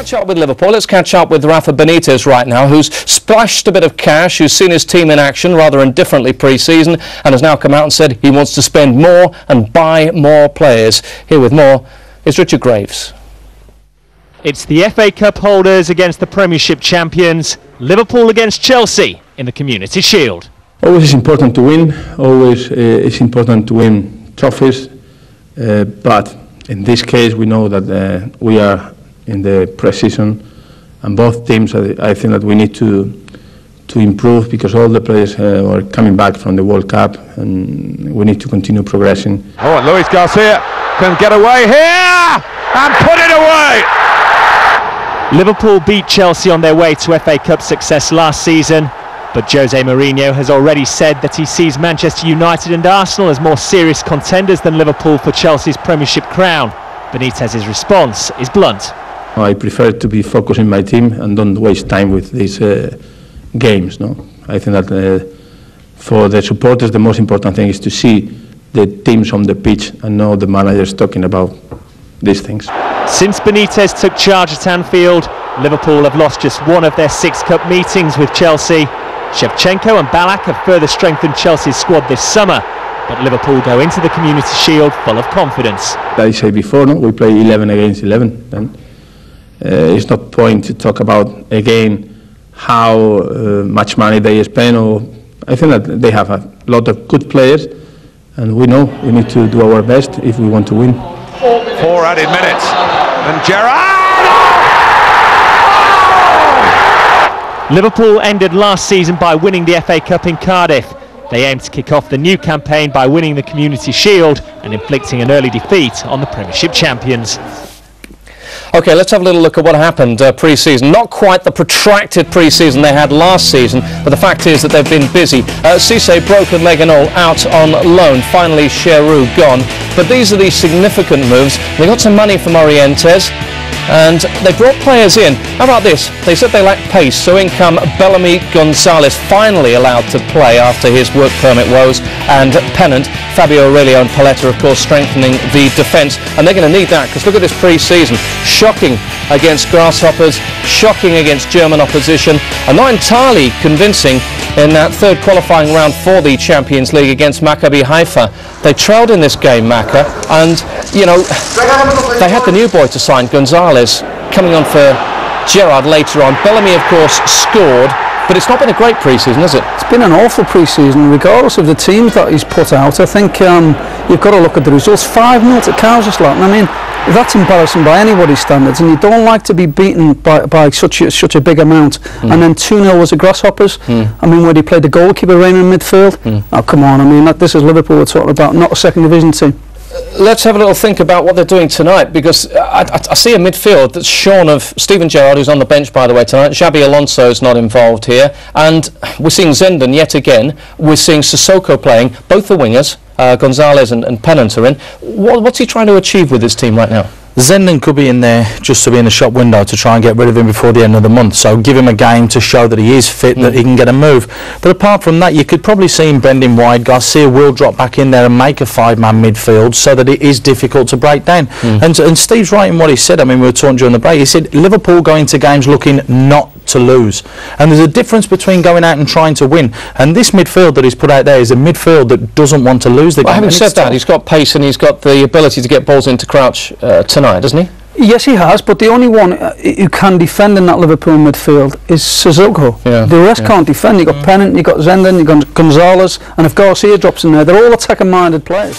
catch up with Liverpool. Let's catch up with Rafa Benitez right now, who's splashed a bit of cash, who's seen his team in action rather indifferently pre-season, and has now come out and said he wants to spend more and buy more players. Here with more is Richard Graves. It's the FA Cup holders against the Premiership champions, Liverpool against Chelsea in the Community Shield. Always it's important to win, always it's important to win trophies, but in this case we know that we are in the pre-season, and both teams I think that we need to improve, because all the players are coming back from the World Cup and we need to continue progressing. Oh, and Luis Garcia can get away here and put it away! Liverpool beat Chelsea on their way to FA Cup success last season, but Jose Mourinho has already said that he sees Manchester United and Arsenal as more serious contenders than Liverpool for Chelsea's Premiership crown. Benitez's response is blunt. I prefer to be focused in my team and don't waste time with these games. No, I think that for the supporters the most important thing is to see the teams on the pitch and know the managers talking about these things. Since Benitez took charge at Anfield, Liverpool have lost just one of their 6 cup meetings with Chelsea. Shevchenko and Ballack have further strengthened Chelsea's squad this summer, but Liverpool go into the Community Shield full of confidence. Like I said before, no, we play 11 against 11. Then it's not point to talk about again how much money they spend. Or I think that they have a lot of good players, and we know we need to do our best if we want to win. 4 added minutes, and Gerrard! Liverpool ended last season by winning the FA Cup in Cardiff. They aim to kick off the new campaign by winning the Community Shield and inflicting an early defeat on the Premiership champions. OK, let's have a little look at what happened pre-season. Not quite the protracted pre-season they had last season, but the fact is that they've been busy. Cisse, broken leg and all, out on loan. Finally, Cheroux gone. But these are the significant moves. They got some money from Morientes, and they brought players in. How about this? They said they lacked pace, so in come Bellamy Gonzalez, finally allowed to play after his work permit woes, and Pennant, Fabio Aurelio and Paletta, of course, strengthening the defence. And they're going to need that, because look at this pre-season. Shocking against Grasshoppers, shocking against German opposition, and not entirely convincing in that third qualifying round for the Champions League against Maccabi Haifa. They trailed in this game, Macca, and, you know, they had the new boy to sign, Gonzalez, coming on for Gerrard later on. Bellamy, of course, scored, but it's not been a great pre-season, has it? It's been an awful pre-season, regardless of the teams that he's put out. I think you've got to look at the results. 5-0 to Kaiserslautern. I mean, that's embarrassing by anybody's standards, and you don't like to be beaten by such a big amount. And then 2-0 was the Grasshoppers. I mean, where they played the goalkeeper in midfield. Oh, come on, I mean, this is Liverpool we're talking about, not a second division team. Let's have a little think about what they're doing tonight, because I see a midfield that's shorn of Steven Gerrard, who's on the bench, by the way, tonight. Xabi Alonso's not involved here. And we're seeing Zenden yet again. We're seeing Sissoko playing, both the wingers. Gonzalez and Pennant are in. What's he trying to achieve with his team right now? Zenden could be in there just to be in the shop window to try and get rid of him before the end of the month. So give him a game to show that he is fit, that he can get a move. But apart from that, you could probably see him bending wide. Garcia will drop back in there and make a 5-man midfield so that it is difficult to break down. And Steve's right in what he said. I mean, we were talking during the break. He said Liverpool go into games looking not to lose. And there's a difference between going out and trying to win. And this midfield that he's put out there is a midfield that doesn't want to lose the game. Having said that, he's got pace and he's got the ability to get balls into Crouch tonight, doesn't he? Yes, he has, but the only one who can defend in that Liverpool midfield is Sissoko. The rest can't defend. You've got Pennant, you've got Zenden, you've got Gonzalez, and if Garcia drops in there, they're all attacking-minded players.